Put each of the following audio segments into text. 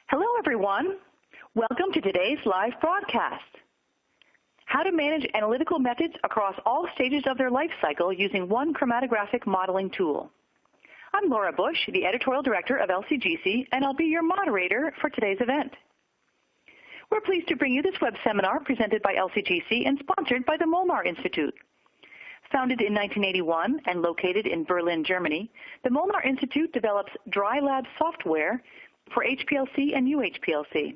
Hello, everyone. Welcome to today's live broadcast. How to manage analytical methods across all stages of their life cycle using one chromatographic modeling tool. I'm Laura Bush, the Editorial Director of LCGC, and I'll be your moderator for today's event. We're pleased to bring you this web seminar presented by LCGC and sponsored by the Molnar Institute. Founded in 1981 and located in Berlin, Germany, the Molnar Institute develops dry lab software for HPLC and UHPLC.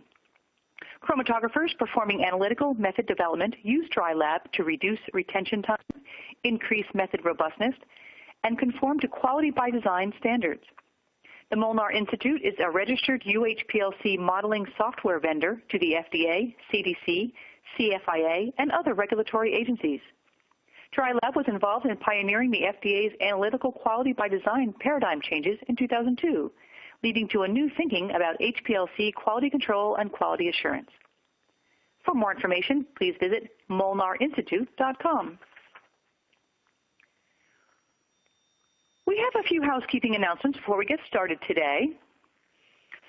Chromatographers performing analytical method development use dry lab to reduce retention time, increase method robustness, and conform to quality by design standards. The Molnar Institute is a registered UHPLC modeling software vendor to the FDA, CDC, CFIA, and other regulatory agencies. Dry Lab was involved in pioneering the FDA's analytical quality by design paradigm changes in 2002, leading to a new thinking about HPLC quality control and quality assurance. For more information, please visit molnarinstitute.com. We have a few housekeeping announcements before we get started today.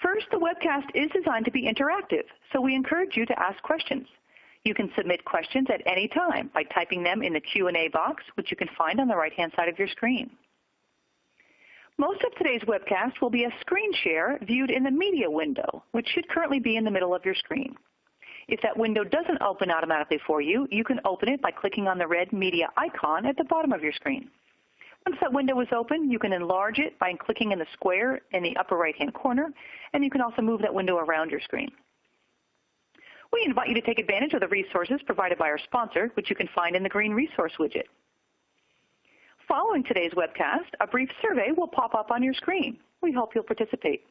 First, the webcast is designed to be interactive, so we encourage you to ask questions. You can submit questions at any time by typing them in the Q&A box, which you can find on the right-hand side of your screen. Most of today's webcast will be a screen share viewed in the media window, which should currently be in the middle of your screen. If that window doesn't open automatically for you, you can open it by clicking on the red media icon at the bottom of your screen. Once that window is open, you can enlarge it by clicking in the square in the upper right-hand corner, and you can also move that window around your screen. We invite you to take advantage of the resources provided by our sponsor, which you can find in the green resource widget. Following today's webcast, a brief survey will pop up on your screen. We hope you'll participate.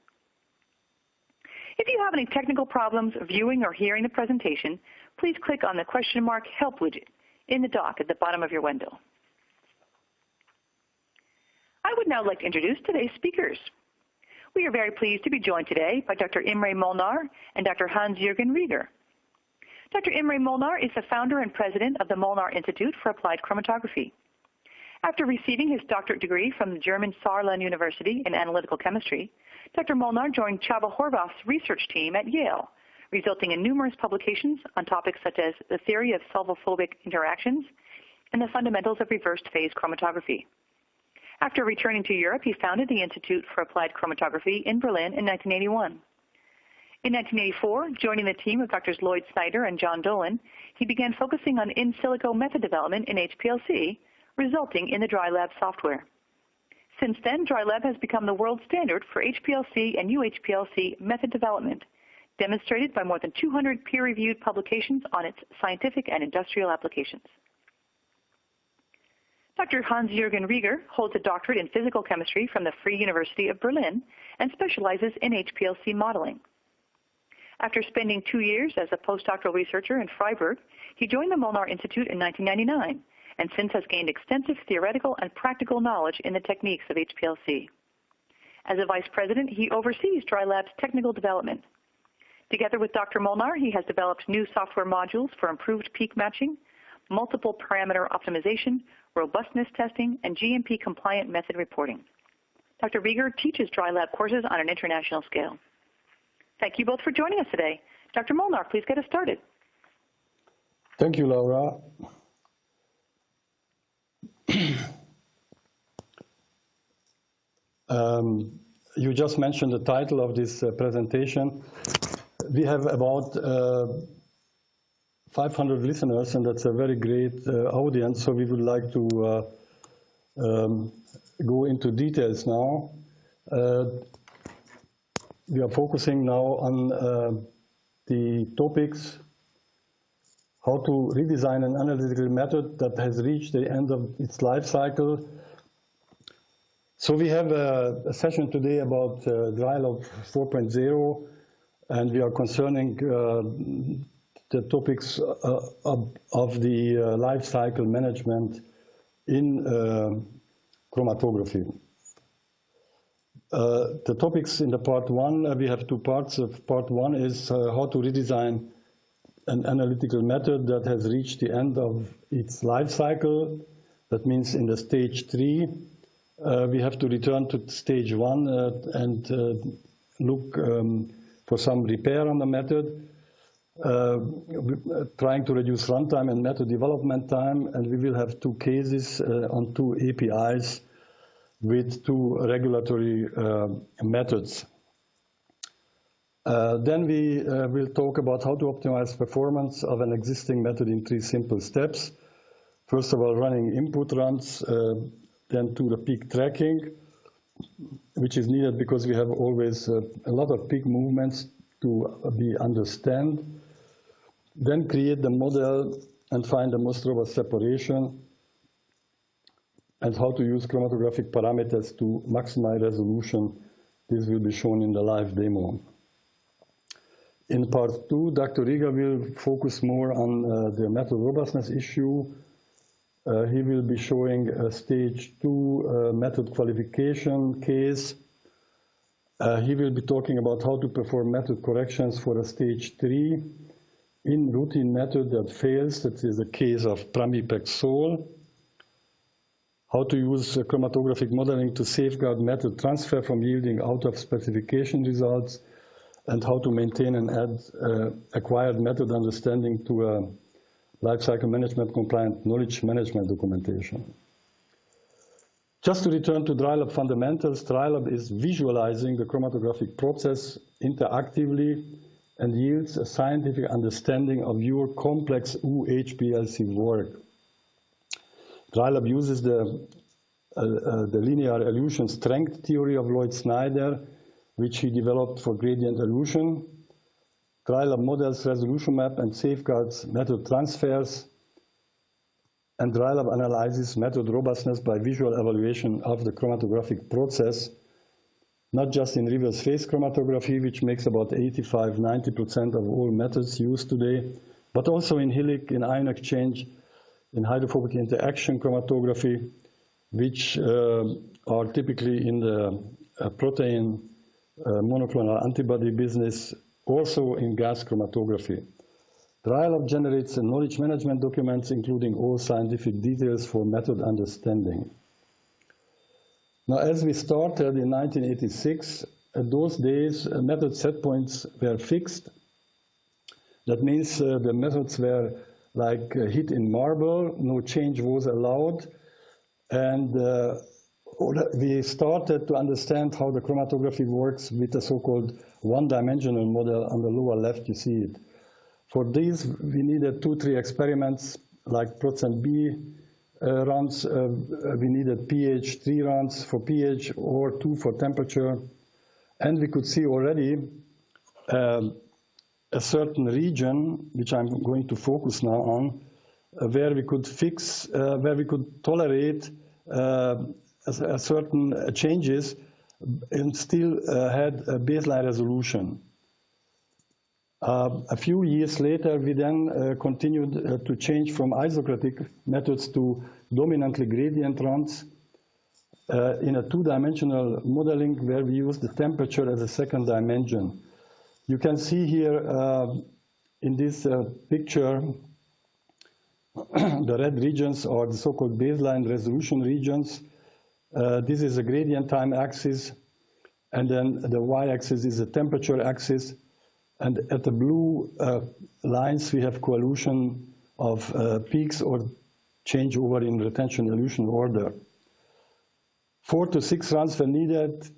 If you have any technical problems viewing or hearing the presentation, please click on the question mark help widget in the dock at the bottom of your window. I would now like to introduce today's speakers. We are very pleased to be joined today by Dr. Imre Molnar and Dr. Hans-Jürgen Rieger. Dr. Imre Molnar is the founder and president of the Molnar Institute for Applied Chromatography. After receiving his doctorate degree from the German Saarland University in analytical chemistry, Dr. Molnar joined Csaba Horváth's research team at Yale, resulting in numerous publications on topics such as the theory of solvophobic interactions and the fundamentals of reversed phase chromatography. After returning to Europe, he founded the Institute for Applied Chromatography in Berlin in 1981. In 1984, joining the team of Drs. Lloyd Snyder and John Dolan, he began focusing on in silico method development in HPLC, resulting in the Dry Lab software. Since then, Dry Lab has become the world standard for HPLC and UHPLC method development, demonstrated by more than 200 peer-reviewed publications on its scientific and industrial applications. Dr. Hans-Jürgen Rieger holds a doctorate in physical chemistry from the Free University of Berlin and specializes in HPLC modeling. After spending 2 years as a postdoctoral researcher in Freiburg, he joined the Molnar Institute in 1999 and since has gained extensive theoretical and practical knowledge in the techniques of HPLC. As a vice president, he oversees Dry Lab's technical development. Together with Dr. Molnar, he has developed new software modules for improved peak matching, multiple parameter optimization, robustness testing, and GMP-compliant method reporting. Dr. Rieger teaches Dry Lab courses on an international scale. Thank you both for joining us today. Dr. Molnar, please get us started. Thank you, Laura. You just mentioned the title of this presentation. We have about 500 listeners, and that's a very great audience, so we would like to go into details now. We are focusing now on the topics: how to redesign an analytical method that has reached the end of its life cycle. So we have a session today about Dry Lab 4.0, and we are concerning the topics of the life cycle management in chromatography. The topics in the part one, we have two parts. Of part one is how to redesign an analytical method that has reached the end of its life cycle. That means in the stage 3, we have to return to stage 1 and look for some repair on the method, trying to reduce runtime and method development time, and we will have 2 cases on 2 APIs with 2 regulatory methods. Then we will talk about how to optimize performance of an existing method in 3 simple steps. First of all, running input runs, then to the peak tracking, which is needed because we have always a lot of peak movements to be understand. Then create the model and find the most robust separation, and how to use chromatographic parameters to maximize resolution. This will be shown in the live demo. In part 2, Dr. Riga will focus more on the method robustness issue. He will be showing a stage 2 method qualification case. He will be talking about how to perform method corrections for a stage 3 in routine method that fails. That is the case of pramipexole. How to use chromatographic modeling to safeguard method transfer from yielding out of specification results, and how to maintain and add acquired method understanding to a lifecycle management compliant knowledge management documentation. Just to return to dry lab fundamentals, dry lab is visualizing the chromatographic process interactively and yields a scientific understanding of your complex UHPLC work. Dry lab uses the linear elution strength theory of Lloyd Snyder, which he developed for gradient elution. Dry lab models resolution map and safeguards method transfers, and dry lab analyzes method robustness by visual evaluation of the chromatographic process, not just in reverse phase chromatography, which makes about 85–90% of all methods used today, but also in Hillick, in ion exchange, in hydrophobic interaction chromatography, which are typically in the protein monoclonal antibody business, also in gas chromatography. Dry lab generates knowledge management documents, including all scientific details for method understanding. Now, as we started in 1986, at those days, method set points were fixed. That means the methods were like hit in marble, no change was allowed, and we started to understand how the chromatography works with a so-called one-dimensional model. On the lower left, you see it. For these, we needed 2–3 experiments, like % B runs. We needed pH 3 runs for pH or 2 for temperature. And we could see already a certain region, which I'm going to focus now on, where we could fix, where we could tolerate a certain changes and still had a baseline resolution. A few years later, we then continued to change from isocratic methods to dominantly gradient runs in a 2-dimensional modeling where we use the temperature as a second dimension. You can see here in this picture, the red regions are the so-called baseline resolution regions. This is a gradient time axis, and then the y-axis is the temperature axis. And at the blue lines, we have coelution of peaks or changeover in retention elution order. 4 to 6 runs were needed.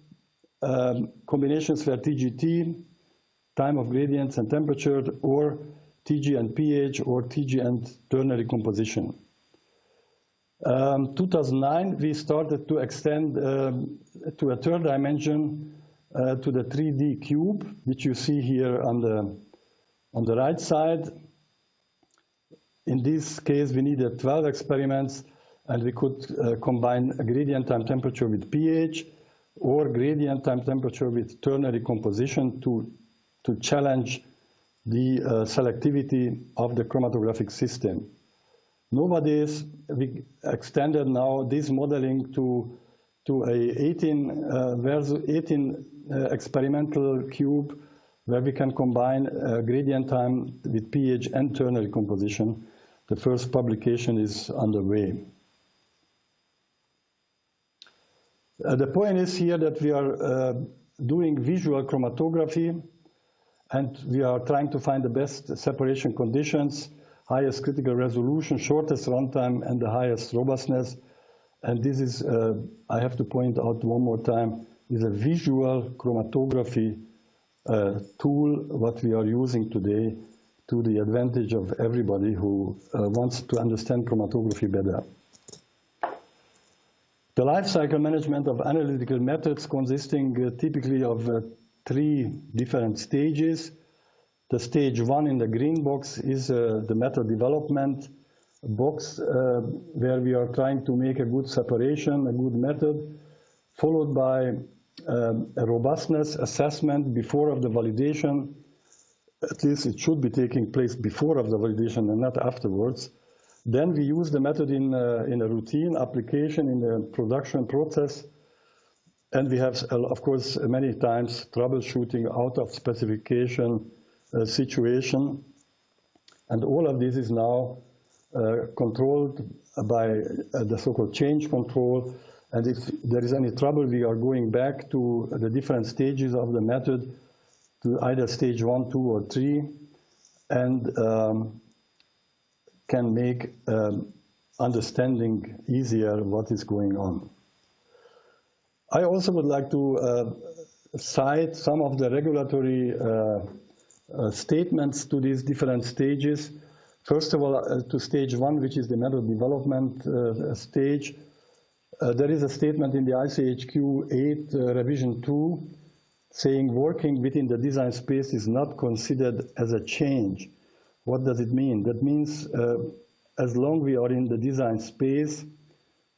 Combinations were TGT, time of gradients and temperature, or TG and pH, or TG and ternary composition. 2009, we started to extend to a third dimension, to the 3D cube, which you see here on the right side. In this case, we needed 12 experiments, and we could combine a gradient time temperature with pH, or gradient time temperature with ternary composition to challenge the selectivity of the chromatographic system. Nowadays, we extended now this modeling to a 18 experimental cube, where we can combine gradient time with pH and ternary composition. The first publication is underway. The point is here that we are doing visual chromatography. and we are trying to find the best separation conditions, highest critical resolution, shortest runtime, and the highest robustness. And this is, I have to point out one more time, is a visual chromatography tool what we are using today to the advantage of everybody who wants to understand chromatography better. The life cycle management of analytical methods consisting typically of 3 different stages. The stage 1 in the green box is the method development box where we are trying to make a good separation, a good method, followed by a robustness assessment before of the validation. At least it should be taking place before of the validation and not afterwards. Then we use the method in a routine application in the production process. And we have, of course, many times troubleshooting out of specification situation. And all of this is now controlled by the so-called change control. And if there is any trouble, we are going back to the different stages of the method, to either stage 1, 2, or 3, and can make understanding easier what is going on. I also would like to cite some of the regulatory statements to these different stages. First of all, to stage 1, which is the method development stage, there is a statement in the ICHQ 8 revision 2 saying working within the design space is not considered as a change. What does it mean? That means as long we are in the design space,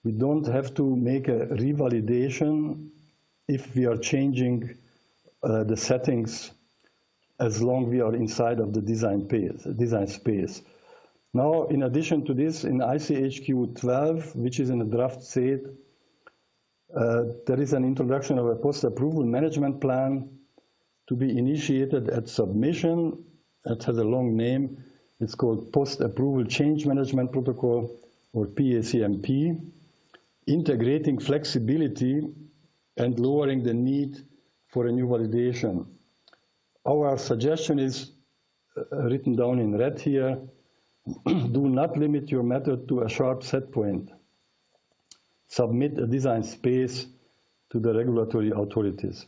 we don't have to make a revalidation if we are changing the settings as long we are inside of the design space. Now, in addition to this, in ICHQ 12, which is in the draft state, there is an introduction of a post-approval management plan to be initiated at submission. It has a long name. It's called Post-Approval Change Management Protocol, or PACMP, integrating flexibility and lowering the need for a new validation. Our suggestion is written down in red here. Do not limit your method to a sharp set point. Submit a design space to the regulatory authorities.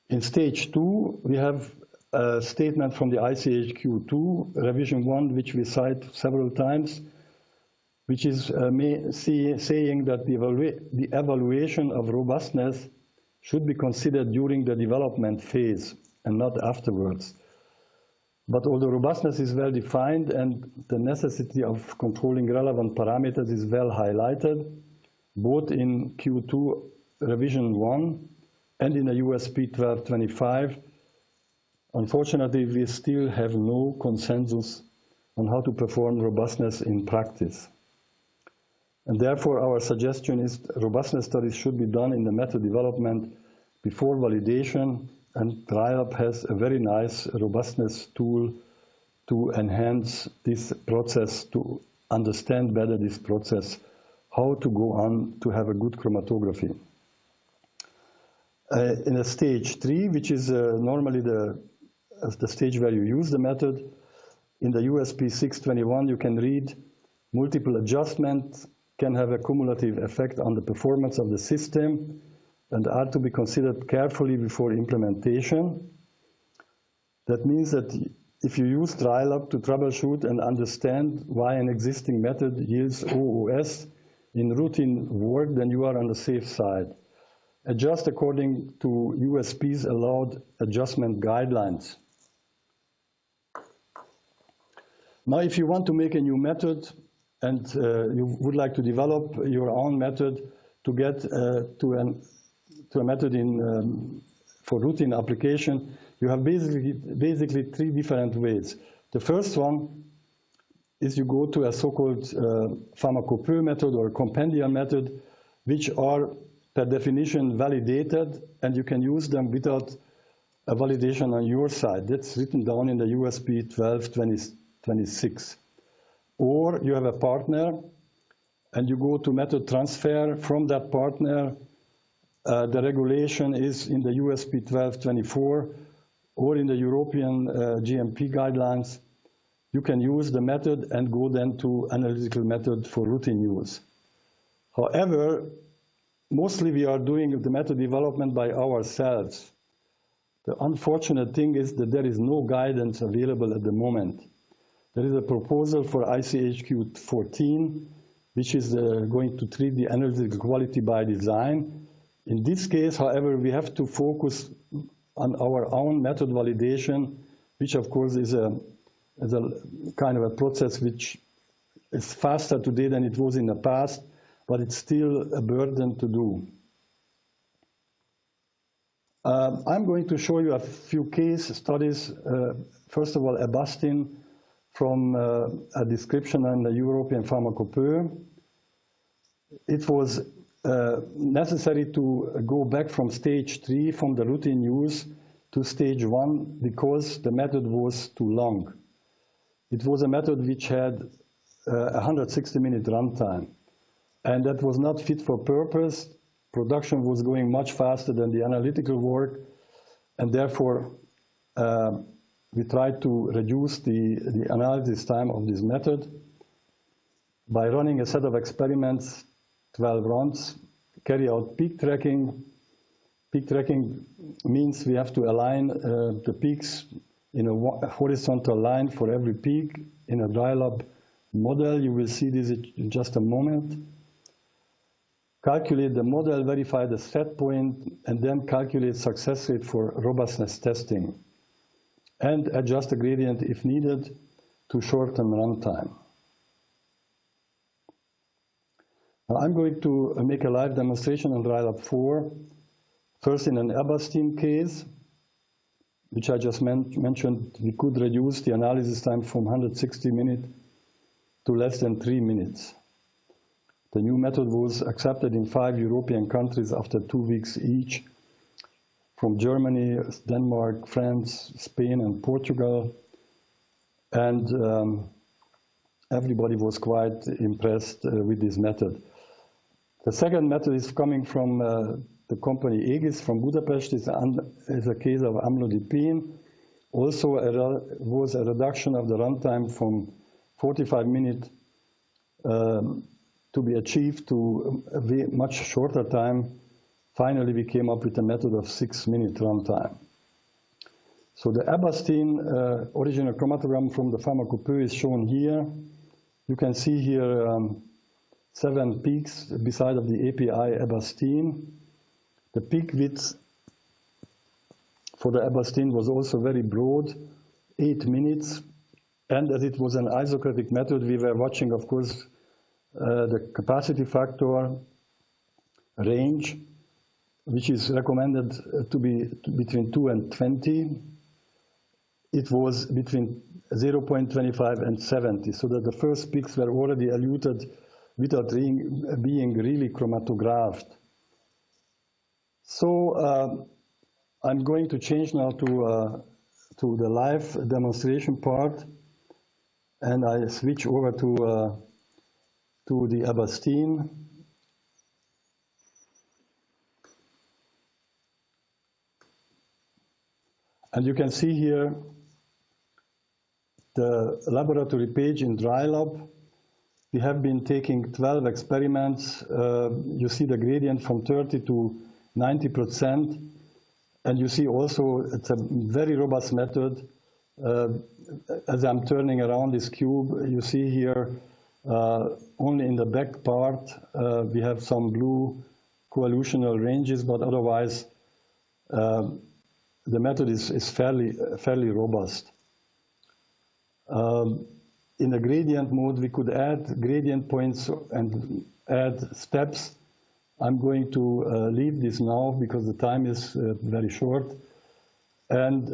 In stage 2, we have a statement from the ICHQ 2, revision 1, which we cite several times, which is saying that the evaluation of robustness should be considered during the development phase and not afterwards. But although robustness is well defined and the necessity of controlling relevant parameters is well highlighted, both in Q2 revision 1 and in the USP 1225, unfortunately, we still have no consensus on how to perform robustness in practice. And therefore, our suggestion is robustness studies should be done in the method development before validation, and RILAB has a very nice robustness tool to enhance this process, to understand better this process, how to go on to have a good chromatography. In a stage 3, which is normally the stage where you use the method, in the USP 621 you can read multiple adjustments can have a cumulative effect on the performance of the system and are to be considered carefully before implementation. That means that if you use RILAB to troubleshoot and understand why an existing method yields OOS in routine work, then you are on the safe side. Adjust according to USP's allowed adjustment guidelines. Now, if you want to make a new method and you would like to develop your own method to get to a method for routine application, you have basically 3 different ways. The first one is you go to a so-called pharmacopoeia method or compendium method, which are per definition validated, and you can use them without a validation on your side. That's written down in the USP 1226. Or you have a partner, and you go to method transfer from that partner. The regulation is in the USP 1224 or in the European GMP guidelines, you can use the method and go then to analytical method for routine use. However, mostly we are doing the method development by ourselves. The unfortunate thing is that there is no guidance available at the moment. There is a proposal for ICHQ 14, which is going to treat the analytical quality by design. In this case, however, we have to focus on our own method validation, which of course is a kind of a process which is faster today than it was in the past, but it's still a burden to do. I'm going to show you a few case studies. First of all, Avastin from a description in the European Pharmacopoeia. It was necessary to go back from stage 3 from the routine use to stage 1 because the method was too long. It was a method which had 160-minute runtime, and that was not fit for purpose. Production was going much faster than the analytical work, and therefore we tried to reduce the analysis time of this method by running a set of experiments, 12 runs, carry out peak tracking. Peak tracking means we have to align the peaks in a horizontal line for every peak in a dry lab model. You will see this in just a moment. Calculate the model, verify the set point, and then calculate success rate for robustness testing, and adjust the gradient if needed to shorten runtime. Now I'm going to make a live demonstration on dry lab 4, first in an Avastin case, which I just mentioned. We could reduce the analysis time from 160 minutes to less than 3 minutes. The new method was accepted in 5 European countries after 2 weeks each, from Germany, Denmark, France, Spain, and Portugal. And everybody was quite impressed with this method. The second method is coming from the company Aegis from Budapest. It's a case of amlodipine. Also was a reduction of the runtime from 45 minutes to be achieved to a much shorter time. Finally, we came up with a method of 6-minute runtime. So the Avastin original chromatogram from the Pharmacopoeia is shown here. You can see here 7 peaks beside of the API Avastin. The peak width for the Avastin was also very broad, 8 minutes. And as it was an isocratic method, we were watching, of course, the capacity factor range, which is recommended to be between 2 and 20. It was between 0.25 and 70, so that the first peaks were already eluted without being really chromatographed. So I'm going to change now to the live demonstration part, and I switch over to the Avastin. And you can see here the laboratory page in dry lab. We have been taking 12 experiments. You see the gradient from 30 to 90%. And you see also it's a very robust method. As I'm turning around this cube, you see here only in the back part we have some blue coevolutional ranges, but otherwise the method is fairly robust. In the gradient mode, we could add gradient points and add steps. I'm going to leave this now because the time is very short, and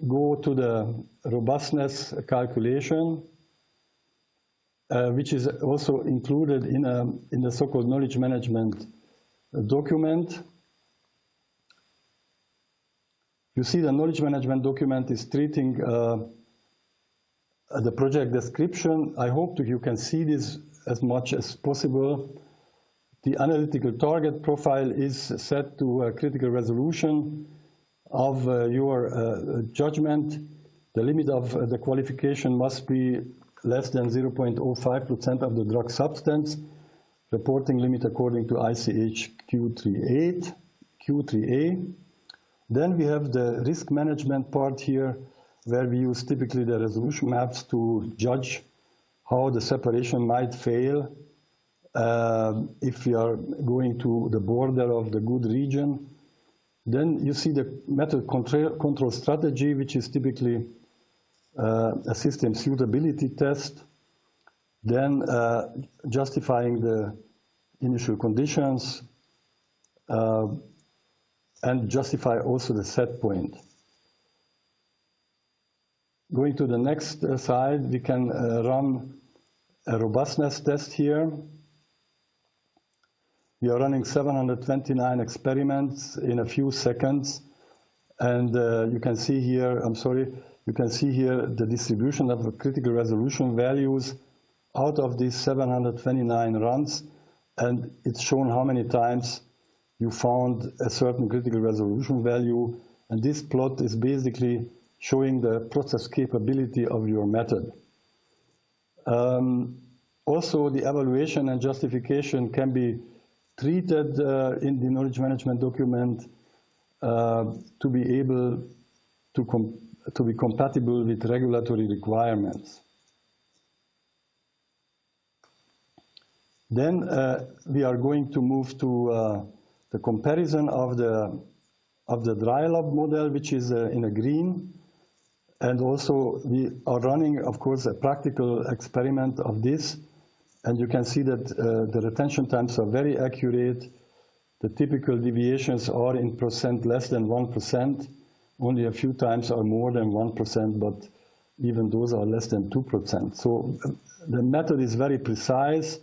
go to the robustness calculation, which is also included in the so-called knowledge management document. You see the knowledge management document is treating the project description. I hope that you can see this as much as possible. The analytical target profile is set to a critical resolution. of your judgment. The limit of the qualification must be less than 0.05% of the drug substance. Reporting limit according to ICH Q3A. Then we have the risk management part here, where we use typically the resolution maps to judge how the separation might fail if we are going to the border of the good region. Then you see the method control strategy, which is typically a system suitability test. Then justifying the initial conditions and justify also the set point. Going to the next slide, we can run a robustness test here. We are running 729 experiments in a few seconds. And you can see here, you can see here the distribution of the critical resolution values out of these 729 runs. And it's shown how many times you found a certain critical resolution value. And this plot is basically showing the process capability of your method. Also, the evaluation and justification can be treated in the knowledge management document to be able to be compatible with regulatory requirements. Then we are going to move to the comparison of the dry lab model, which is in a green. And also we are running, of course, a practical experiment of this. And you can see that the retention times are very accurate. The typical deviations are in percent less than 1%. Only a few times are more than 1%, but even those are less than 2%. So the method is very precise,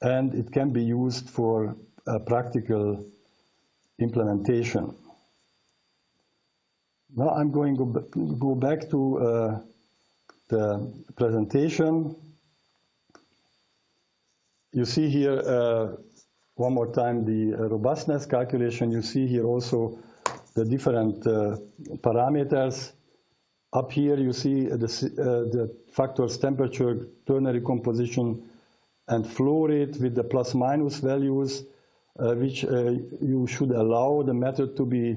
and it can be used for practical implementation. Now I'm going to go back to the presentation. You see here one more time the robustness calculation. You see here also the different parameters. Up here you see the factors temperature, ternary composition, and flow rate with the plus minus values, which you should allow the method to be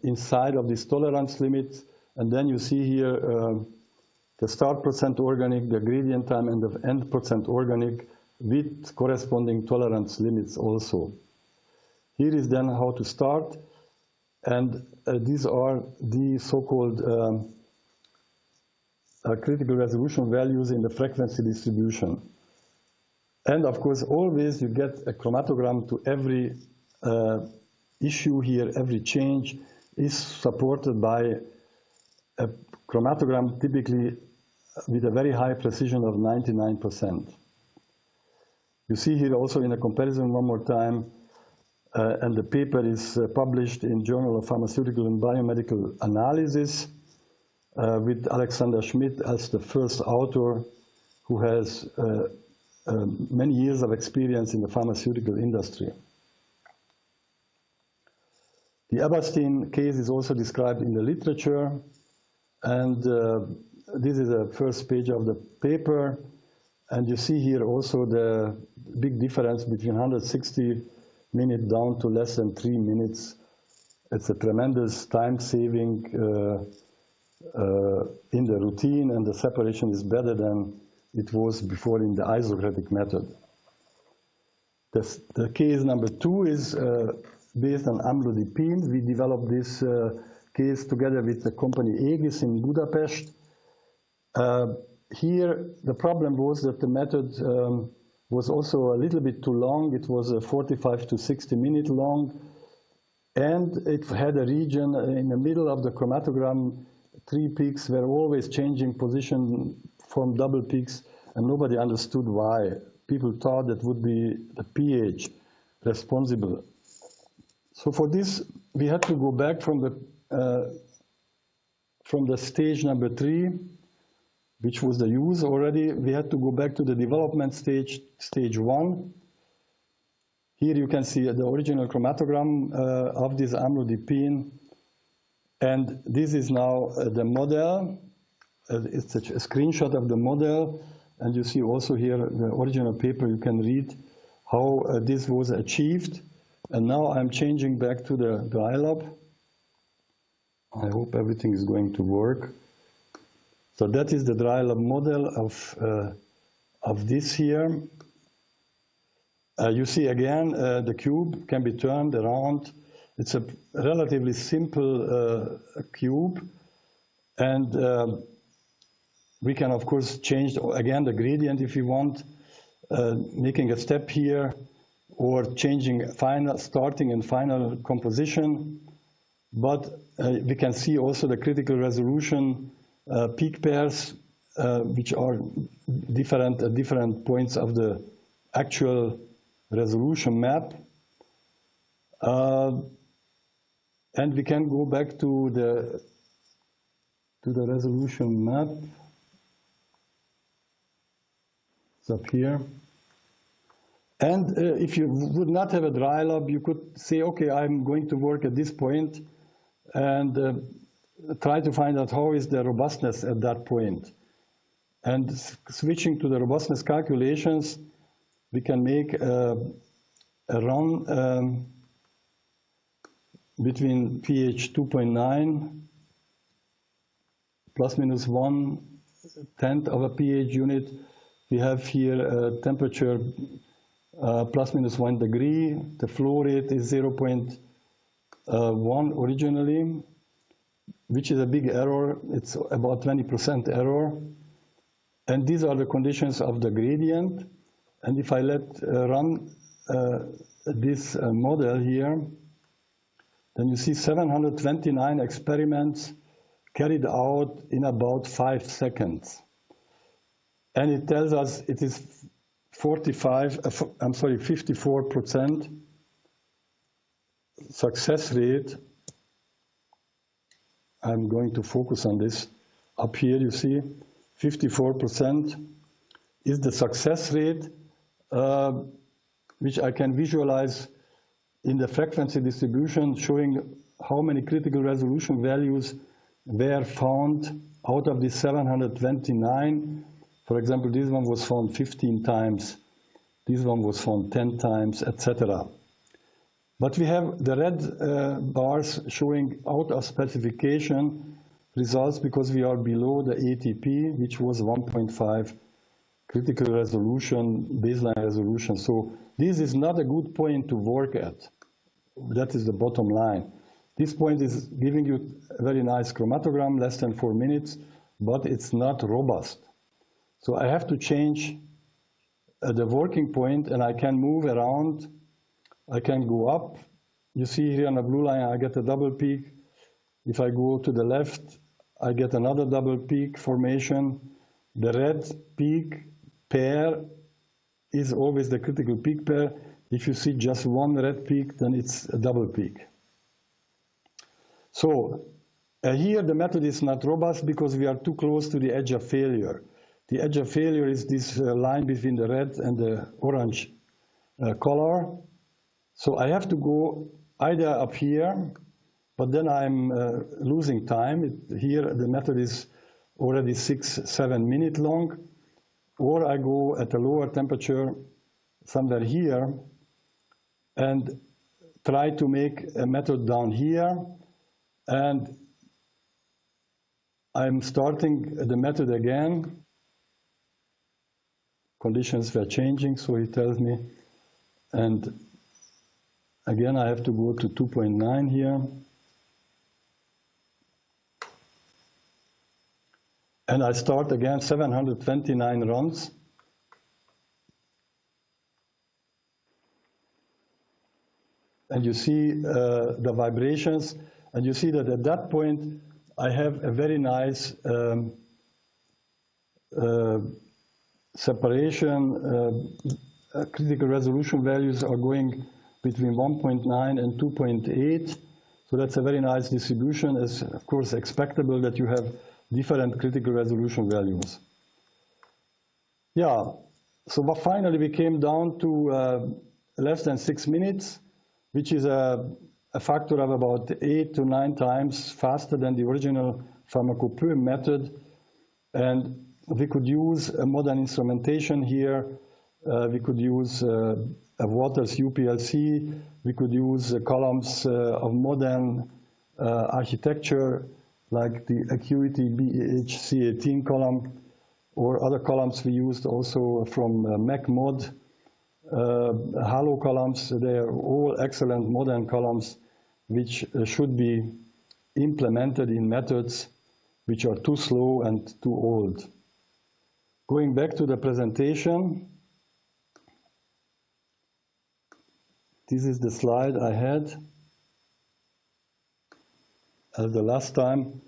inside of this tolerance limit. And then you see here the start percent organic, the gradient time, and the end percent organic with corresponding tolerance limits also. Here is then how to start. And these are the so-called critical resolution values in the frequency distribution. And of course, always you get a chromatogram to every issue here. Every change is supported by a chromatogram, typically with a very high precision of 99%. You see here also in a comparison one more time, and the paper is published in Journal of Pharmaceutical and Biomedical Analysis with Alexander Schmidt as the first author, who has many years of experience in the pharmaceutical industry. The Eberstein case is also described in the literature, and this is the first page of the paper. And you see here also the big difference between 160 minutes down to less than 3 minutes. It's a tremendous time saving in the routine, and the separation is better than it was before in the isocratic method. The case number 2 is based on amlodipine. We developed this case together with the company Aegis in Budapest. Here, the problem was that the method was also a little bit too long. It was 45 to 60 minutes long, and it had a region in the middle of the chromatogram. 3 peaks were always changing position, from double peaks, and nobody understood why. People thought that would be the pH responsible. So for this, we had to go back from the stage number 3, which was the use already. We had to go back to the development stage, stage 1. Here you can see the original chromatogram of this amlodipine. And this is now the model. It's a screenshot of the model. And you see also here the original paper. You can read how this was achieved. And now I'm changing back to the dry lab. I hope everything is going to work. So that is the dry lab model of this here. You see again, the cube can be turned around. It's a relatively simple cube. And we can, of course, change, again, the gradient if we want, making a step here, or changing starting and final composition. But we can see also the critical resolution peak pairs, which are different at different points of the actual resolution map. And we can go back to the resolution map. It's up here. And if you would not have a dry lab, you could say, okay, I'm going to work at this point and try to find out how is the robustness at that point. And switching to the robustness calculations, we can make a run between pH 2.9 plus minus 1/10 of a pH unit. We have here a temperature plus minus 1 degree. The flow rate is 0.1 originally, which is a big error. It's about 20% error. And these are the conditions of the gradient. And if I run this model here, then you see 729 experiments carried out in about 5 seconds. And it tells us it is 54% success rate. I'm going to focus on this. Up here you see 54% is the success rate, which I can visualize in the frequency distribution, showing how many critical resolution values were found out of the 729. For example, this one was found 15 times, this one was found 10 times, etc. But we have the red bars showing out of specification results because we are below the ATP, which was 1.5 critical resolution, baseline resolution. So this is not a good point to work at. That is the bottom line. This point is giving you a very nice chromatogram, less than 4 minutes, but it's not robust. So I have to change the working point, and I can move around. I can go up. You see here on the blue line, I get a double peak. If I go to the left, I get another double peak formation. The red peak pair is always the critical peak pair. If you see just one red peak, then it's a double peak. So here the method is not robust because we are too close to the edge of failure. The edge of failure is this line between the red and the orange color. So I have to go either up here, but then I'm losing time. Here the method is already 6-7 minutes long, or I go at a lower temperature somewhere here and try to make a method down here, and I'm starting the method again. Conditions were changing, so he tells me, and again I have to go to 2.9 here. And I start again 729 runs. And you see the vibrations, and you see that at that point I have a very nice separation. Critical resolution values are going between 1.9 and 2.8. So that's a very nice distribution. It's of course expectable that you have different critical resolution values. Yeah, so finally we came down to less than 6 minutes, which is a a factor of about 8 to 9 times faster than the original pharmacopoeia method. And we could use a modern instrumentation here. We could use a Waters UPLC. We could use columns of modern architecture, like the Acuity BEHC18 column, or other columns we used also from MacMod. Halo columns, they are all excellent modern columns which should be implemented in methods which are too slow and too old. Going back to the presentation, this is the slide I had the last time,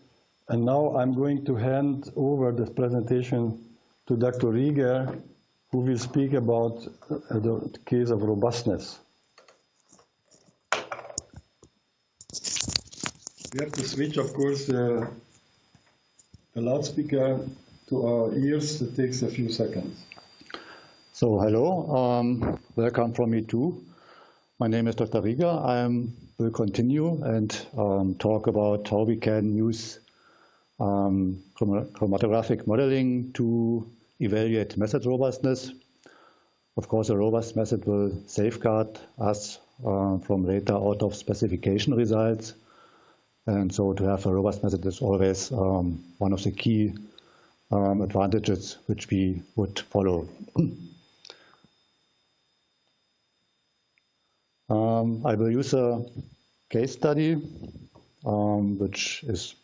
and now I'm going to hand over this presentation to Dr. Rieger, who will speak about the case of robustness. We have to switch, of course, the loudspeaker to our ears. It takes a few seconds. So hello, welcome from me too. My name is Dr. Rieger. I will continue and talk about how we can use chromatographic modeling to evaluate method robustness. Of course, a robust method will safeguard us from later out of specification results. And so to have a robust method is always one of the key advantages which we would follow. I will use a case study which is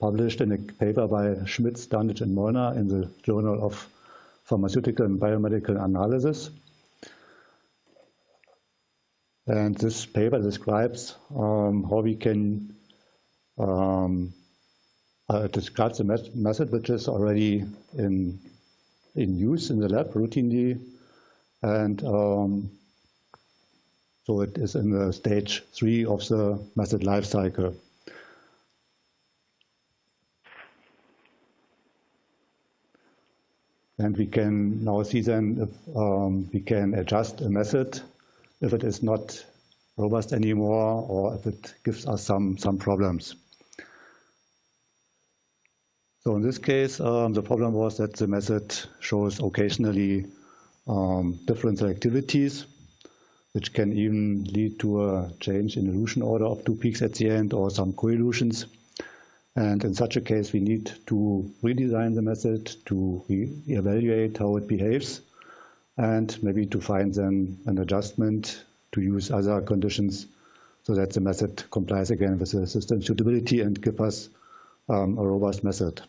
published in a paper by Schmidt, Standage, and Molnar in the Journal of Pharmaceutical and Biomedical Analysis. And this paper describes how we can describe the method which is already in use in the lab routinely, and so it is in the stage 3 of the method life cycle. And we can now see then if we can adjust a method if it is not robust anymore or if it gives us some problems. So in this case, the problem was that the method shows occasionally different selectivities, which can even lead to a change in elution order of 2 peaks at the end or some coelutions. And in such a case, we need to redesign the method to evaluate how it behaves and maybe to find then an adjustment to use other conditions so that the method complies again with the system suitability and give us a robust method.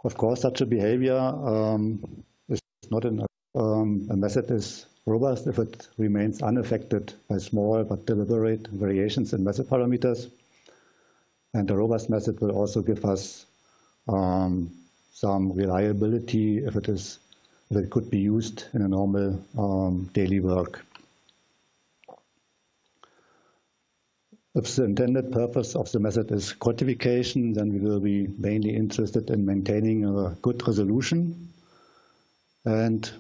Of course, such a behavior is not enough. A method is robust if it remains unaffected by small but deliberate variations in method parameters. And a robust method will also give us some reliability if it could be used in a normal daily work. If the intended purpose of the method is quantification, then we will be mainly interested in maintaining a good resolution. And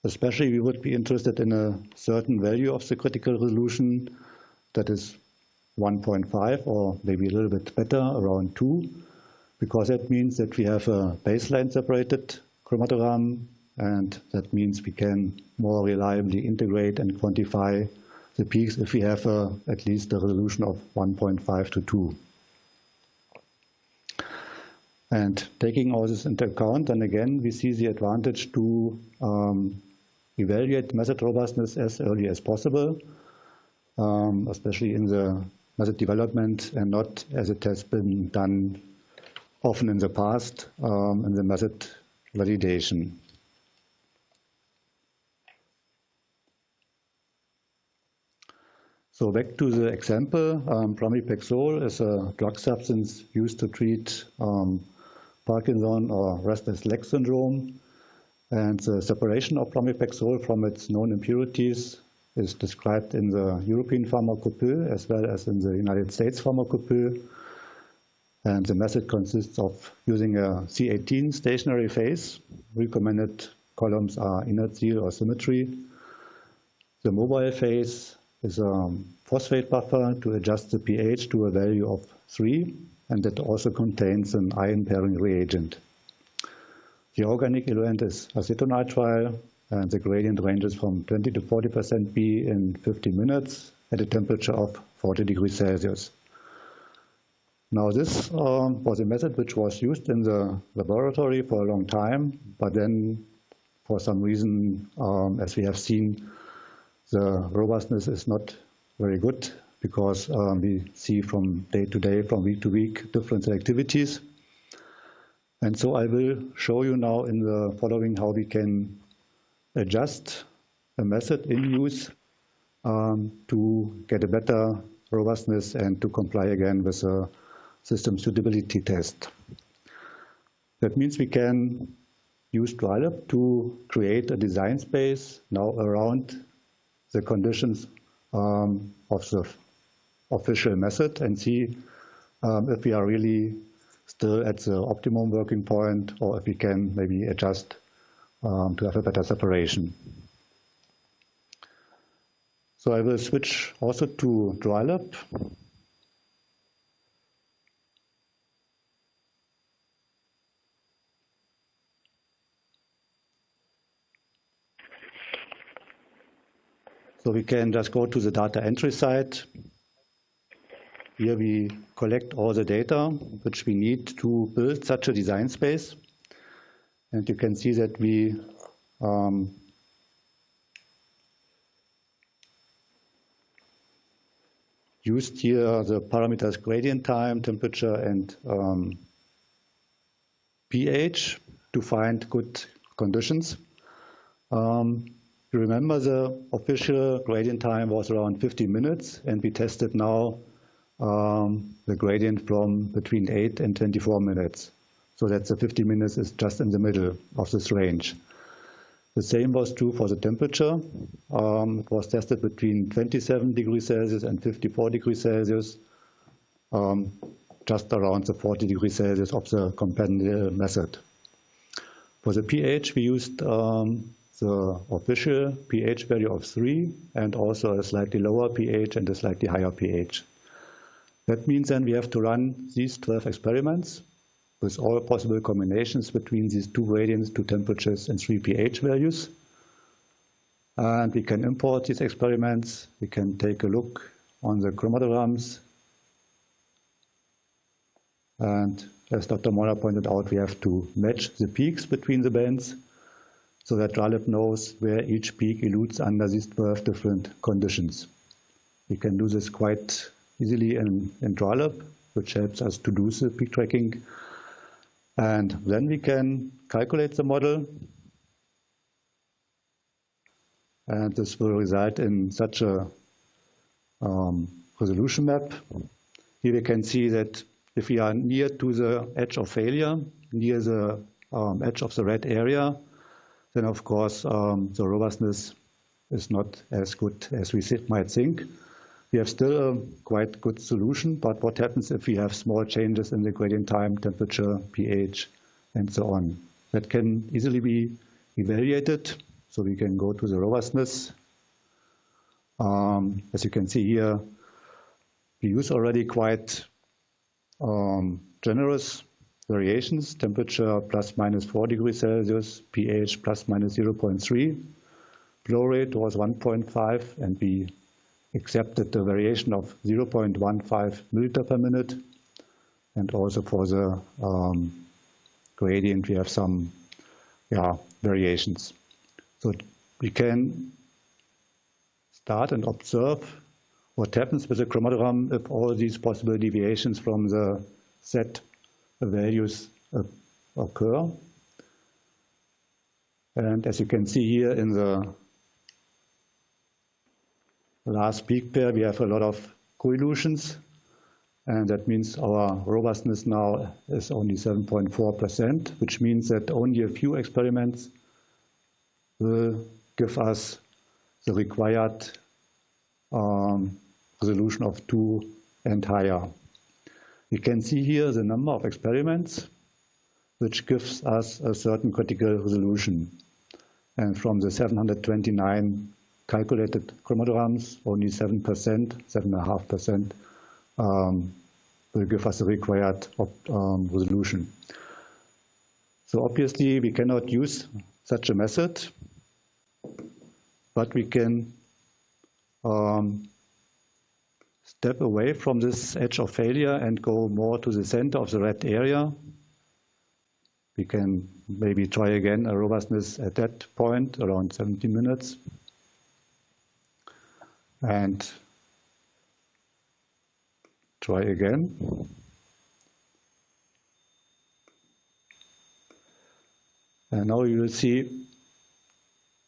especially we would be interested in a certain value of the critical resolution that is 1.5 or maybe a little bit better, around 2, because that means that we have a baseline separated chromatogram, and that means we can more reliably integrate and quantify the peaks if we have at least a resolution of 1.5 to 2. And taking all this into account, then again, we see the advantage to evaluate method robustness as early as possible, especially in the method development and not as it has been done often in the past in the method validation. So back to the example, pramipexole is a drug substance used to treat Parkinson or restless leg syndrome. And the separation of pramipexole from its known impurities is described in the European Pharmacopoeia as well as in the United States Pharmacopoeia. And the method consists of using a C18 stationary phase. Recommended columns are inert seal or symmetry. The mobile phase is a phosphate buffer to adjust the pH to a value of 3, and that also contains an ion pairing reagent. The organic eluent is acetonitrile, and the gradient ranges from 20 to 40% B in 15 minutes at a temperature of 40 degrees Celsius. Now this was a method which was used in the laboratory for a long time, but then for some reason, as we have seen, the robustness is not very good because we see from day to day, from week to week, different selectivities. And so I will show you now in the following how we can adjust a method in use to get a better robustness and to comply again with a system suitability test. That means we can use DryLab to create a design space now around the conditions of the official method and see if we are really still at the optimum working point or if we can maybe adjust to have a better separation. So I will switch also to DryLab. So we can just go to the data entry site. Here we collect all the data which we need to build such a design space. And you can see that we used here the parameters gradient time, temperature, and pH to find good conditions. You remember the official gradient time was around 15 minutes, and we tested now the gradient from between 8 and 24 minutes. So that the 50 minutes is just in the middle of this range. The same was true for the temperature. It was tested between 27 degrees Celsius and 54 degrees Celsius, just around the 40 degrees Celsius of the companion method. For the pH, we used the official pH value of 3 and also a slightly lower pH and a slightly higher pH. That means then we have to run these 12 experiments with all possible combinations between these two gradients, two temperatures, and 3 pH values. And we can import these experiments. We can take a look on the chromatograms. And as Dr. Molnar pointed out, we have to match the peaks between the bands so that DryLab knows where each peak elutes under these 12 different conditions. We can do this quite easily in DryLab, which helps us to do the peak tracking. And then we can calculate the model. And this will result in such a resolution map. Here we can see that if we are near to the edge of failure, near the edge of the red area, then of course the robustness is not as good as we might think. We have still a quite good solution, but what happens if we have small changes in the gradient time, temperature, pH, and so on? That can easily be evaluated. So we can go to the robustness. As you can see here, we use already quite generous variations, temperature plus minus 4 degrees Celsius, pH plus minus 0.3. Flow rate was 1.5, and we accepted the variation of 0.15 milliliter per minute. And also for the gradient, we have some variations. So we can start and observe what happens with the chromatogram if all these possible deviations from the set values occur. And as you can see here in the last peak pair, we have a lot of coelutions. And that means our robustness now is only 7.4%, which means that only a few experiments will give us the required resolution of 2 and higher. We can see here the number of experiments, which gives us a certain critical resolution. And from the 729 calculated chromatograms, only 7%, 7.5% will give us the required resolution. So obviously we cannot use such a method, but we can step away from this edge of failure and go more to the center of the red area. We can maybe try again a robustness at that point, around 70 minutes. And try again. And now you will see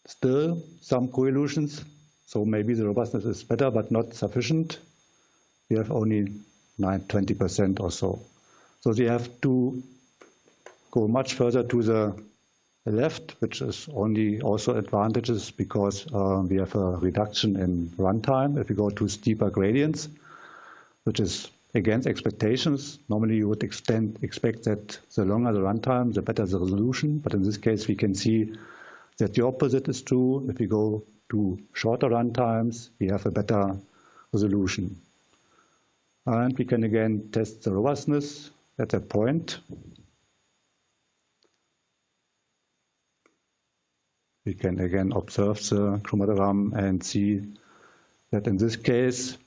still some co-elutions. So maybe the robustness is better, but not sufficient. We have only 20% or so. So we have to go much further to the left, which is only also advantages because we have a reduction in runtime if we go to steeper gradients, which is against expectations. Normally you would expect that the longer the runtime, the better the resolution. But in this case, we can see that the opposite is true. If we go to shorter runtimes, we have a better resolution. And we can again test the robustness at that point. We can again observe the chromatogram and see that in this case,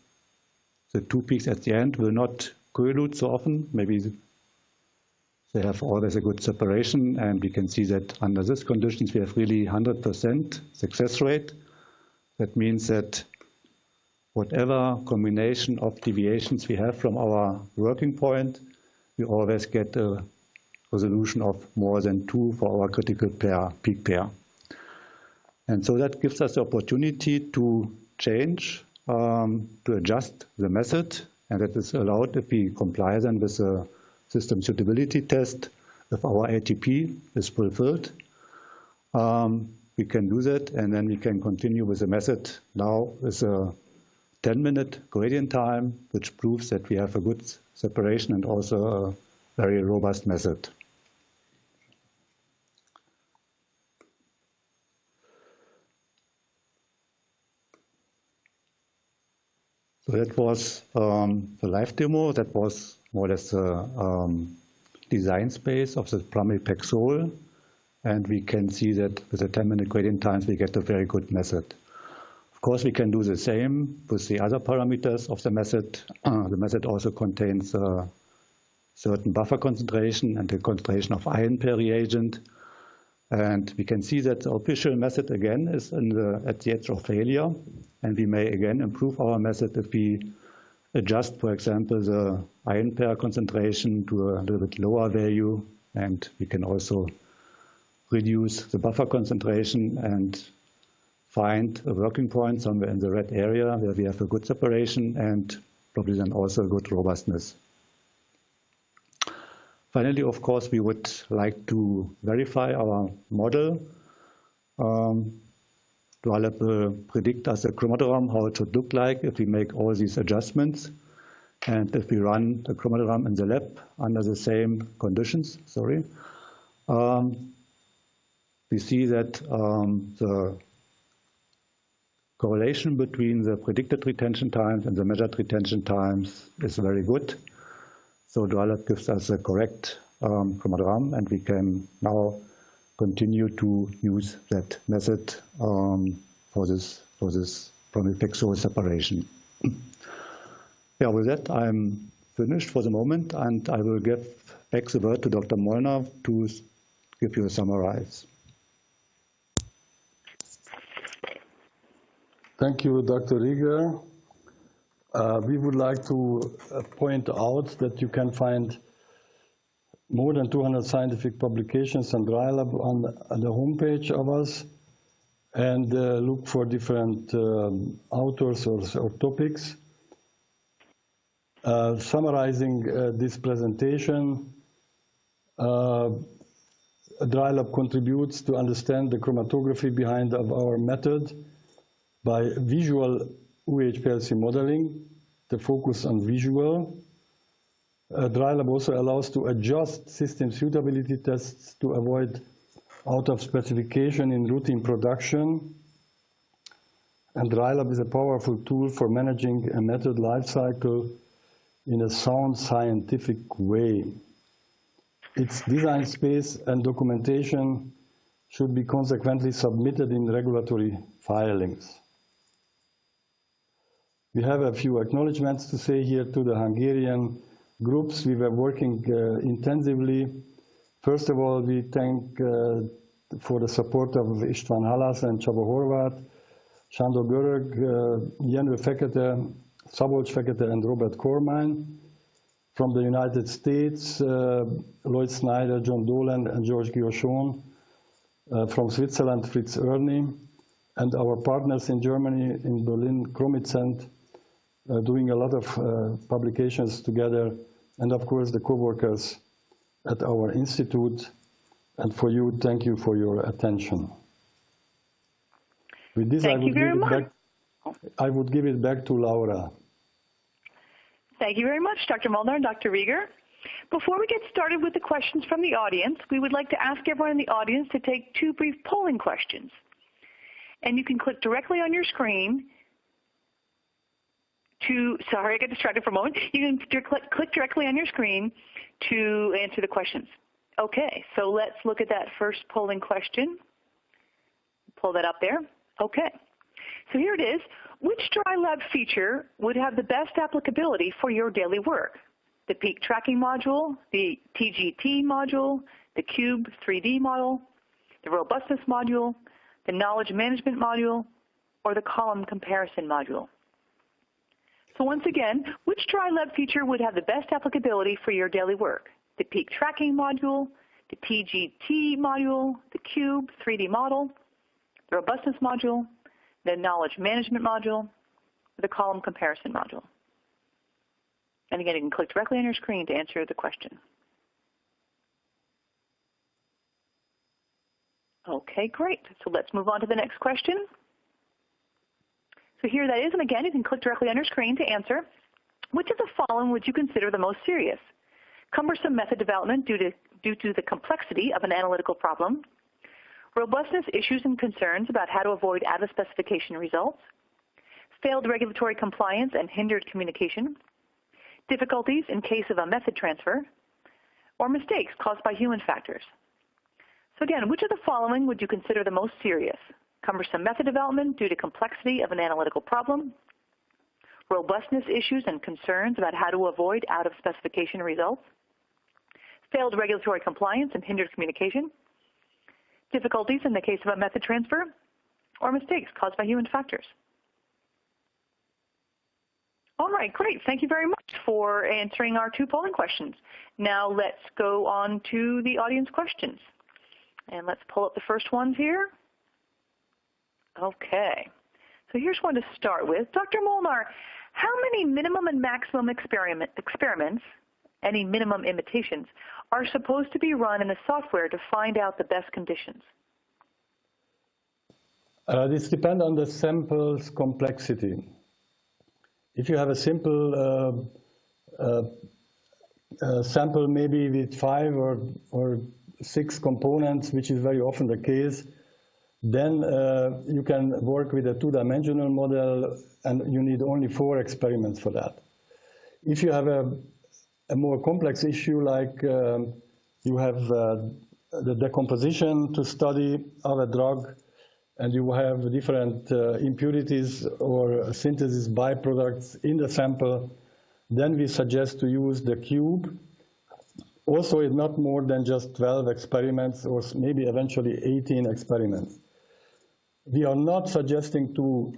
the two peaks at the end will not coelude so often. Maybe they have always a good separation, and we can see that under these conditions we have really 100% success rate. That means that whatever combination of deviations we have from our working point, we always get a resolution of more than 2 for our critical pair, peak pair. And so that gives us the opportunity to change, to adjust the method, and that is allowed if we comply then with the system suitability test. If our ATP is fulfilled, we can do that, and then we can continue with the method now with a 10-minute gradient time, which proves that we have a good separation and also a very robust method. So that was the live demo. That was more or less the design space of the primary Pexol. And we can see that with the 10-minute gradient times, we get a very good method. Of course, we can do the same with the other parameters of the method. The method also contains a certain buffer concentration and the concentration of ion per reagent. And we can see that the official method again is at the edge of failure. And we may again improve our method if we adjust, for example, the ion pair concentration to a little bit lower value. And we can also reduce the buffer concentration and find a working point somewhere in the red area where we have a good separation and probably then also a good robustness. Finally, of course, we would like to verify our model. Dualab will predict us a chromatogram, how it should look like if we make all these adjustments. And if we run the chromatogram in the lab under the same conditions, we see that the correlation between the predicted retention times and the measured retention times is very good. So Dualab gives us a correct chromatogram, and we can now continue to use that method for this primary Pexol separation. Yeah, with that, I'm finished for the moment, and I will give back the word to Dr. Molnar to give you a summarize. Thank you, Dr. Rieger. We would like to point out that you can find more than 200 scientific publications on Dualab on the homepage of us, and look for different authors or topics. Summarizing this presentation, Dualab contributes to understand the chromatography behind our method by visual UHPLC modeling, the focus on visual. Dualab also allows to adjust system suitability tests to avoid out of specification in routine production. and RILAB is a powerful tool for managing a method lifecycle in a sound scientific way. Its design space and documentation should be consequently submitted in regulatory filings. We have a few acknowledgements to say here to the Hungarian groups. We were working intensively. First of all, we thank for the support of István Halász and Csaba Horváth, Sándor Görög, Jenő Fekete, Szabolcs Fekete, and Robert Cormine. From the United States, Lloyd Snyder, John Dolan, and George Guillochon. From Switzerland, Fritz Erni, and our partners in Germany, in Berlin, Chromatographic, doing a lot of publications together, and of course the co-workers at our institute. And for you, thank you for your attention. With this, I would give it back to Laura. Thank you very much, Dr. Molnar and Dr. Rieger. Before we get started with the questions from the audience, we would like to ask everyone in the audience to take 2 brief polling questions. And you can click directly on your screen to, sorry, I got distracted for a moment. You can click directly on your screen to answer the questions. Okay, so let's look at that first polling question. Pull that up there. Okay, so here it is. Which dry lab feature would have the best applicability for your daily work? The peak tracking module, the TGT module, the cube 3D model, the robustness module, the knowledge management module, or the column comparison module. So once again, which dry lab feature would have the best applicability for your daily work? The peak tracking module, the TGT module, the cube 3D model, the robustness module, the knowledge management module, the column comparison module. And again, you can click directly on your screen to answer the question. Okay, great. So let's move on to the next question. So here that is, and again, you can click directly on your screen to answer. Which of the following would you consider the most serious? Cumbersome method development due to the complexity of an analytical problem, robustness issues and concerns about how to avoid out-of-specification results, failed regulatory compliance and hindered communication, difficulties in case of a method transfer, or mistakes caused by human factors. So again, which of the following would you consider the most serious? Cumbersome method development due to complexity of an analytical problem, robustness issues and concerns about how to avoid out-of-specification results, failed regulatory compliance and hindered communication, difficulties in the case of a method transfer, or mistakes caused by human factors. All right, great. Thank you very much for answering our 2 polling questions. Now let's go on to the audience questions. And let's pull up the first ones here. Okay. So here's one to start with. Dr. Molnar, how many minimum and maximum experiments, any minimum imitations, are supposed to be run in the software to find out the best conditions? This depends on the sample's complexity. If you have a simple sample, maybe with 5 or 6 components, which is very often the case, then you can work with a 2-dimensional model, and you need only 4 experiments for that. If you have a more complex issue, like you have the decomposition to study of a drug, and you have different impurities or synthesis byproducts in the sample, then we suggest to use the cube. Also, it's not more than just 12 experiments, or maybe eventually 18 experiments. We are not suggesting to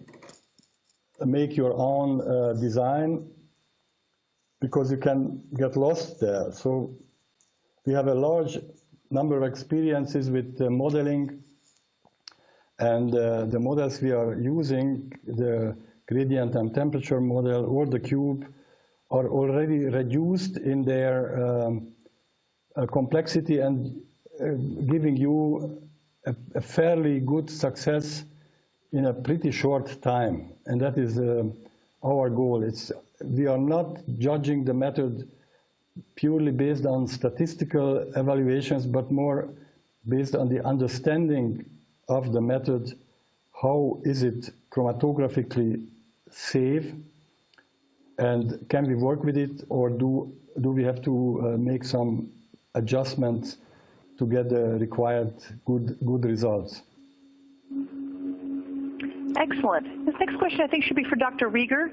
make your own design, because you can get lost there. So we have a large number of experiences with modeling, and the models we are using, the gradient and temperature model or the cube, are already reduced in their complexity and giving you a fairly good success in a pretty short time. And that is our goal. We are not judging the method purely based on statistical evaluations, but more based on the understanding of the method. How is it chromatographically safe? And can we work with it, or do we have to make some adjustments to get the required good results? Excellent. This next question I think should be for Dr. Rieger.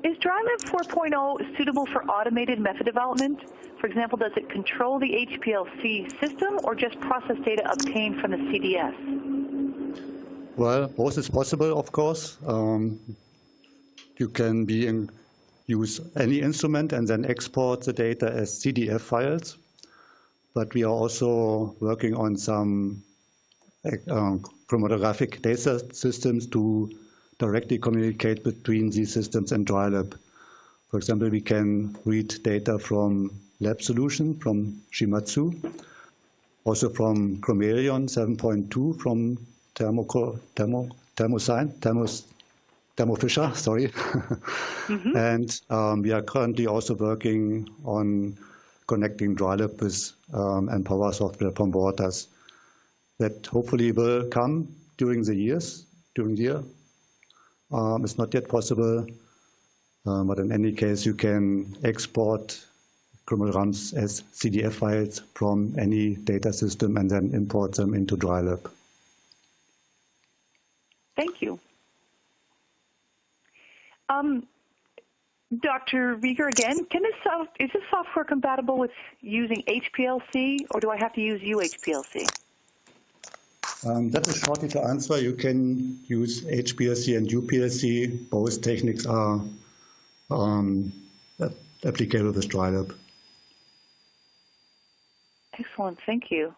Is DryLab 4.0 suitable for automated method development? For example, does it control the HPLC system or just process data obtained from the CDS? Well, both is possible, of course. You can use any instrument and then export the data as CDF files. But we are also working on some chromatographic data systems to directly communicate between these systems and DryLab. For example, we can read data from lab solution from Shimatsu, also from Chromarion 7.2 from Thermo Fisher, sorry. And we are currently also working on connecting DryLab with Empower software from Waters. That hopefully will come during the year. It's not yet possible, but in any case, you can export chromograms as CDF files from any data system and then import them into DryLab. Thank you. Dr. Rieger again, is this software compatible with using HPLC, or do I have to use UHPLC? That is shortly to answer. You can use HPLC and UPLC. Both techniques are applicable with DryLab. Excellent, thank you.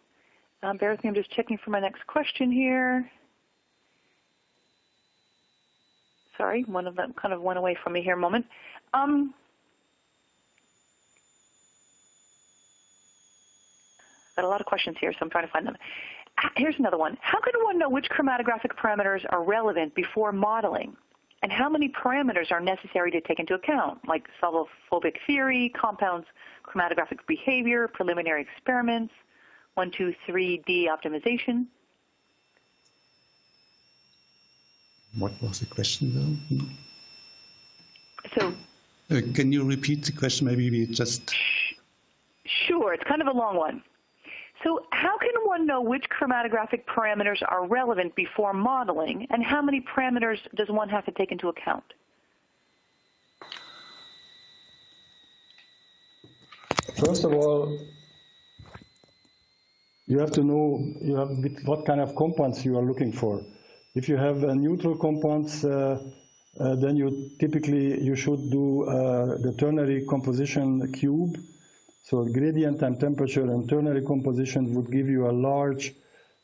Bear with me, I'm just checking for my next question here. Sorry, one of them kind of went away from me here a moment. Got a lot of questions here, so I'm trying to find them. Here's another one. How can one know which chromatographic parameters are relevant before modeling? And how many parameters are necessary to take into account, like solvophobic theory, compounds, chromatographic behavior, preliminary experiments, 1, 2, 3D optimization? What was the question So, can you repeat the question? Maybe we just... Sure, it's kind of a long one. So how can one know which chromatographic parameters are relevant before modeling, and how many parameters does one have to take into account? First of all, you have to know what kind of compounds you are looking for. If you have neutral compounds, then you should do the ternary composition cube. So gradient and temperature and ternary composition would give you a large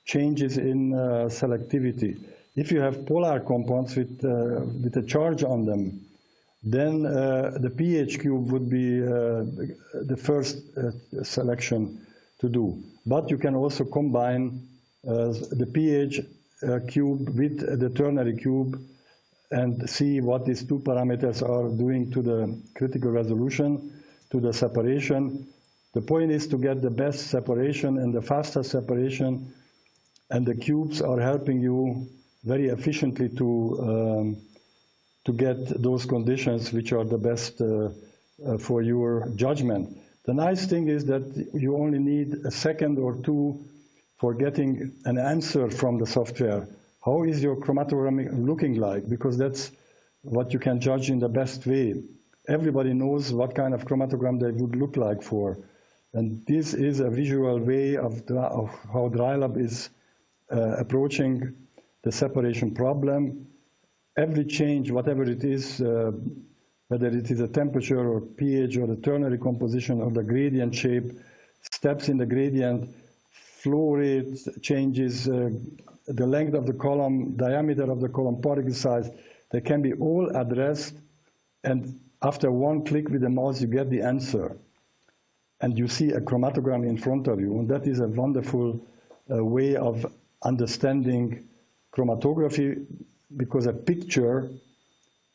changes in selectivity. If you have polar compounds with a charge on them, then the pH cube would be the first selection to do. But you can also combine the pH cube with the ternary cube and see what these two parameters are doing to the critical resolution, to the separation. The point is to get the best separation and the fastest separation, and the cubes are helping you very efficiently to get those conditions which are the best for your judgment. The nice thing is that you only need a second or two for getting an answer from the software. How is your chromatogram looking like? Because that's what you can judge in the best way. Everybody knows what kind of chromatogram they would look like for. And this is a visual way of how DryLab is approaching the separation problem. Every change, whatever it is, whether it is a temperature or pH or the ternary composition or the gradient shape, steps in the gradient, flow rate changes, the length of the column, diameter of the column, particle size, they can be all addressed, and after one click with the mouse you get the answer. And you see a chromatogram in front of you, and that is a wonderful way of understanding chromatography, because a picture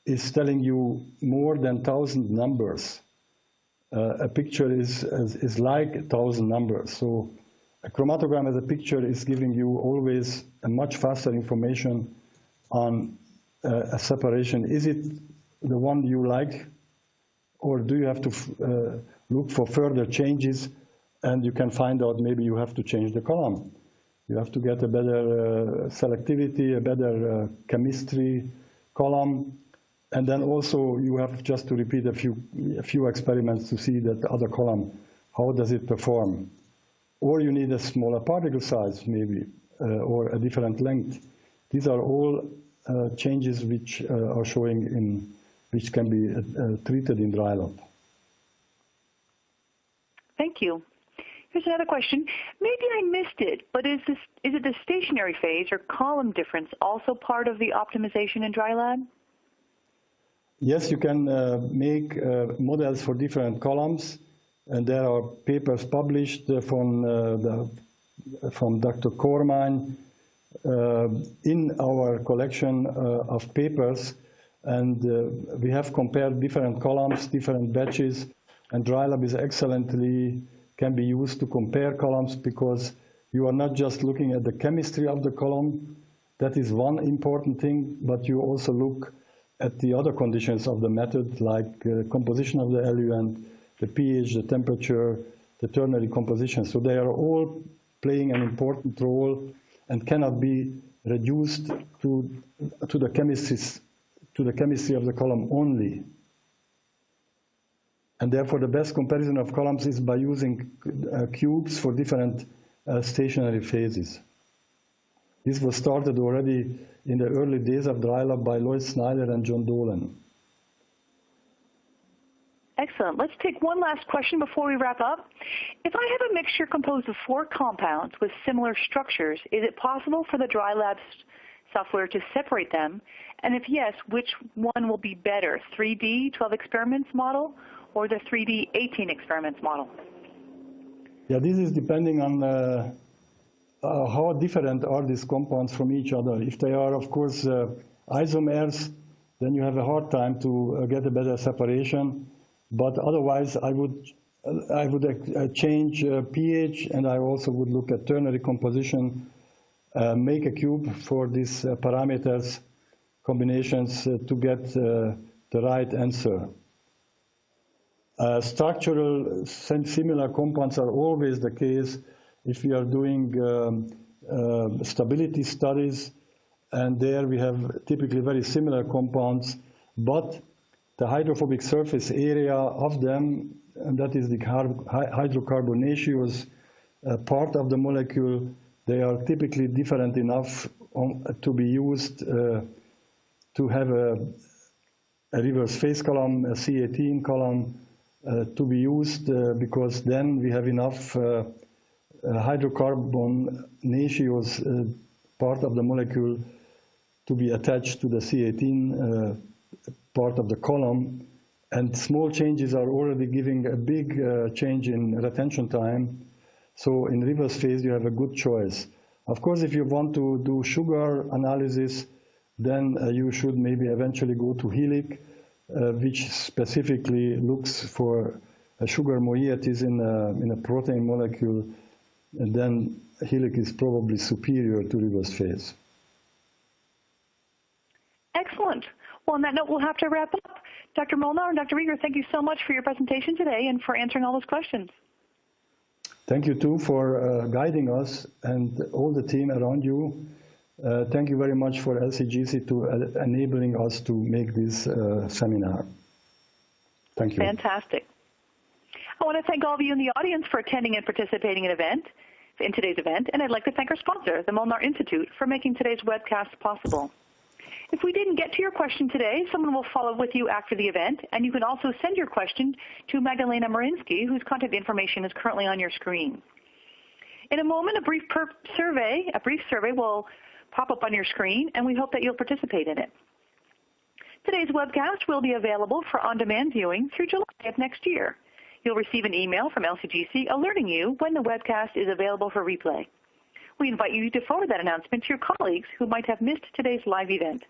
is telling you more than 1,000 numbers. A picture is like 1,000 numbers. So a chromatogram as a picture is giving you always a much faster information on a separation. Is it the one you like, or do you have to look for further changes, and you can find out maybe you have to change the column. You have to get a better selectivity, a better chemistry column, and then also you have just to repeat a few experiments to see that the other column, how does it perform. Or you need a smaller particle size maybe, or a different length. These are all changes which are showing in, which can be treated in dry lab. Thank you. Here's another question. Maybe I missed it, but is it the stationary phase or column difference also part of the optimization in dry lab? Yes, you can make models for different columns, and there are papers published from Dr. Cormine in our collection of papers, and we have compared different columns, different batches, and dry lab is excellently can be used to compare columns because you are not just looking at the chemistry of the column. That is one important thing, but you also look at the other conditions of the method, like composition of the eluent, the pH, the temperature, the ternary composition. So they are all playing an important role and cannot be reduced to the chemistry of the column only. And therefore, the best comparison of columns is by using cubes for different stationary phases. This was started already in the early days of dry lab by Lloyd Snyder and John Dolan. Excellent. Let's take one last question before we wrap up. If I have a mixture composed of 4 compounds with similar structures, is it possible for the dry lab software to separate them? And if yes, which one will be better, 3D 12 experiments model or the 3D 18 experiments model? Yeah, this is depending on how different are these compounds from each other. If they are, of course, isomers, then you have a hard time to get a better separation. But otherwise, I would change pH, and I also would look at ternary composition, make a cube for these parameters, combinations to get the right answer. Structural similar compounds are always the case if we are doing stability studies, and there we have typically very similar compounds, but the hydrophobic surface area of them, and that is the hydrocarbonaceous part of the molecule, they are typically different enough to be used to have a reverse phase column, a C18 column, to be used because then we have enough hydrocarbonaceous part of the molecule to be attached to the C18 part of the column, and small changes are already giving a big change in retention time. So in reverse phase you have a good choice. Of course, if you want to do sugar analysis, then you should maybe eventually go to HELIC, which specifically looks for a sugar moieties in a protein molecule, and then HELIC is probably superior to reverse phase. Excellent. Well, on that note, we'll have to wrap up. Dr. Molnar and Dr. Rieger, thank you so much for your presentation today and for answering all those questions. Thank you, too, for guiding us and all the team around you. Thank you very much for LCGC to enabling us to make this seminar. Thank you. Fantastic. I want to thank all of you in the audience for attending and participating in today's event, and I'd like to thank our sponsor, the Molnar Institute, for making today's webcast possible. If we didn't get to your question today, someone will follow up with you after the event, and you can also send your question to Magdalena Marinsky, whose contact information is currently on your screen. In a moment, a brief survey will pop up on your screen, and we hope that you'll participate in it. Today's webcast will be available for on-demand viewing through July of next year. You'll receive an email from LCGC alerting you when the webcast is available for replay. We invite you to forward that announcement to your colleagues who might have missed today's live event.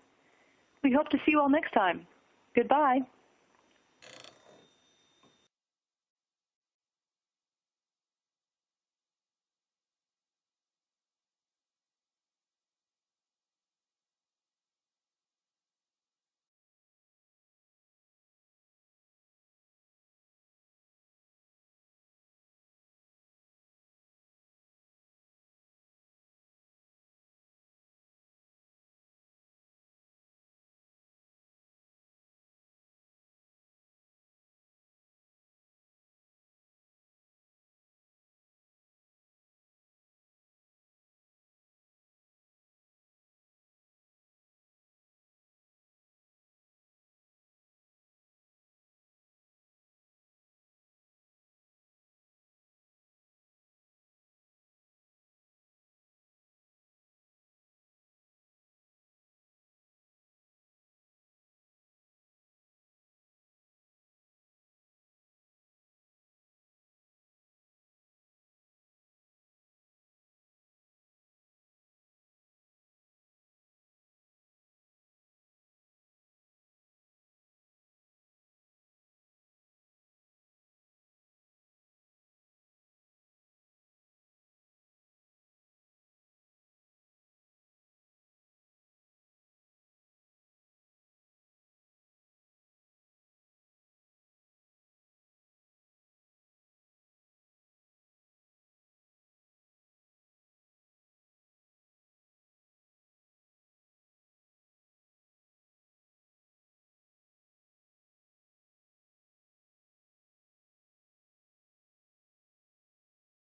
We hope to see you all next time. Goodbye.